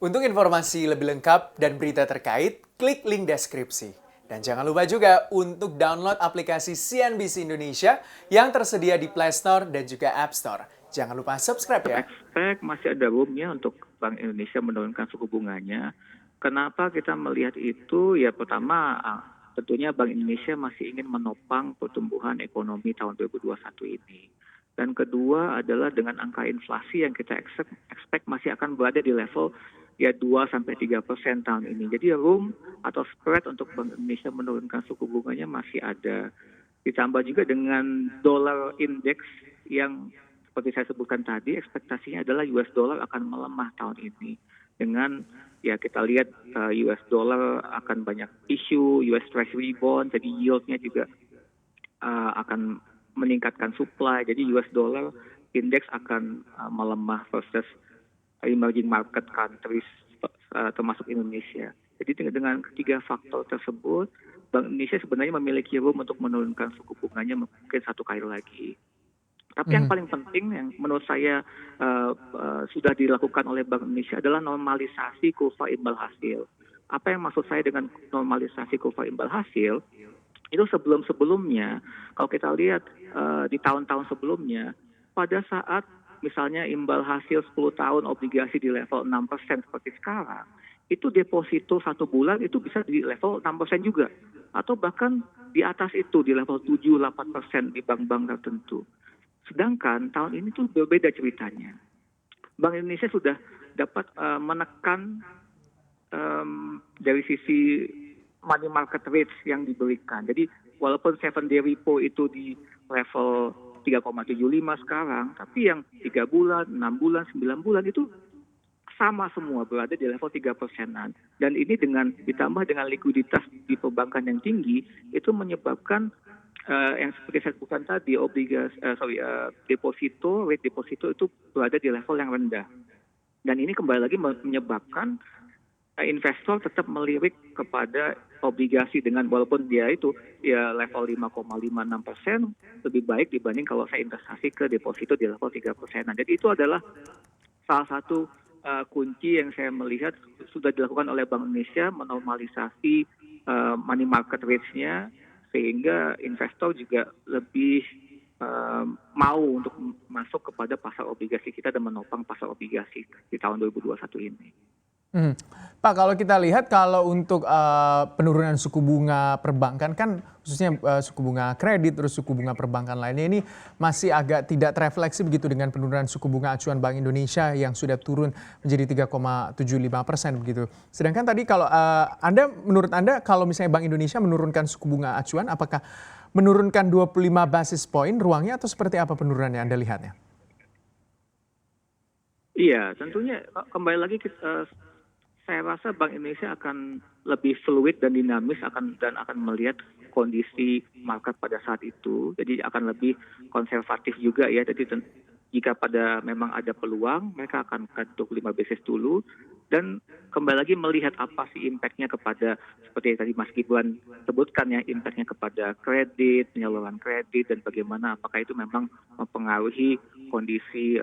Untuk informasi lebih lengkap dan berita terkait, klik link deskripsi. Dan jangan lupa juga untuk download aplikasi CNBC Indonesia yang tersedia di Play Store dan juga App Store. Jangan lupa subscribe ya. Expect masih ada roomnya untuk Bank Indonesia menurunkan suku bunganya. Kenapa kita melihat itu? Ya pertama, tentunya Bank Indonesia masih ingin menopang pertumbuhan ekonomi tahun 2021 ini. Dan kedua adalah dengan angka inflasi yang kita expect masih akan berada di level ya 2-3% tahun ini. Jadi room atau spread untuk Bank Indonesia menurunkan suku bunganya masih ada. Ditambah juga dengan dollar index yang seperti saya sebutkan tadi, ekspektasinya adalah US dollar akan melemah tahun ini. Dengan ya kita lihat US dollar akan banyak isu, US Treasury bond, jadi yieldnya juga akan meningkatkan supply. Jadi US dollar index akan melemah versus emerging market countries termasuk Indonesia. Jadi dengan ketiga faktor tersebut, Bank Indonesia sebenarnya memiliki room untuk menurunkan suku bunganya mungkin satu kali lagi. Tapi yang paling penting yang menurut saya sudah dilakukan oleh Bank Indonesia adalah normalisasi kurva imbal hasil. Apa yang maksud saya dengan normalisasi kurva imbal hasil? Itu sebelum-sebelumnya, kalau kita lihat di tahun-tahun sebelumnya, pada saat misalnya imbal hasil 10 tahun obligasi di level 6% seperti sekarang, itu deposito 1 bulan itu bisa di level 6% juga. Atau bahkan di atas itu di level 7-8% di bank-bank tertentu. Sedangkan tahun ini tuh berbeda ceritanya. Bank Indonesia sudah dapat menekan dari sisi money market rates yang diberikan. Jadi walaupun 7-day repo itu di level 3,75 sekarang, tapi yang 3 bulan, 6 bulan, 9 bulan itu sama semua berada di level 3%-an. Dan ini ditambah dengan likuiditas di perbankan yang tinggi, itu menyebabkan yang seperti saya sebutkan tadi, rate deposito itu berada di level yang rendah. Dan ini kembali lagi menyebabkan investor tetap melirik kepada obligasi dengan walaupun dia itu ya level 5,56% lebih baik dibanding kalau saya investasi ke deposito di level 3%. Nah, jadi itu adalah salah satu kunci yang saya melihat sudah dilakukan oleh Bank Indonesia menormalisasi money market rates-nya sehingga investor juga lebih mau untuk masuk kepada pasar obligasi kita dan menopang pasar obligasi di tahun 2021 ini. Pak, kalau kita lihat kalau untuk penurunan suku bunga perbankan kan khususnya suku bunga kredit terus suku bunga perbankan lainnya ini masih agak tidak terefleksi begitu dengan penurunan suku bunga acuan Bank Indonesia yang sudah turun menjadi 3,75% begitu. Sedangkan tadi kalau menurut Anda kalau misalnya Bank Indonesia menurunkan suku bunga acuan apakah menurunkan 25 basis point ruangnya atau seperti apa penurunannya Anda lihatnya? Iya, tentunya kembali lagi saya rasa Bank Indonesia akan lebih fluid dan dinamis akan melihat kondisi market pada saat itu. Jadi akan lebih konservatif juga ya. Jadi jika memang ada peluang, mereka akan cut 5 basis dulu dan kembali lagi melihat apa sih impact-nya kepada seperti yang tadi Mas Gibran sebutkan ya, impact-nya kepada kredit, penyaluran kredit dan bagaimana apakah itu memang mempengaruhi kondisi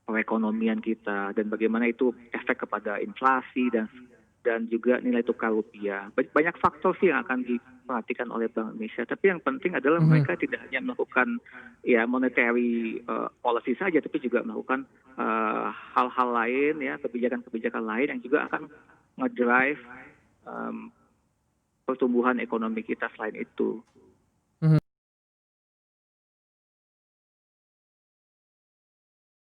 perekonomian kita dan bagaimana itu efek kepada inflasi dan juga nilai tukar rupiah. Banyak faktor sih yang akan diperhatikan oleh Bank Indonesia. Tapi yang penting adalah mereka tidak hanya melakukan ya monetary policy saja, tapi juga melakukan hal-hal lain ya kebijakan-kebijakan lain yang juga akan ngedrive pertumbuhan ekonomi kita selain itu.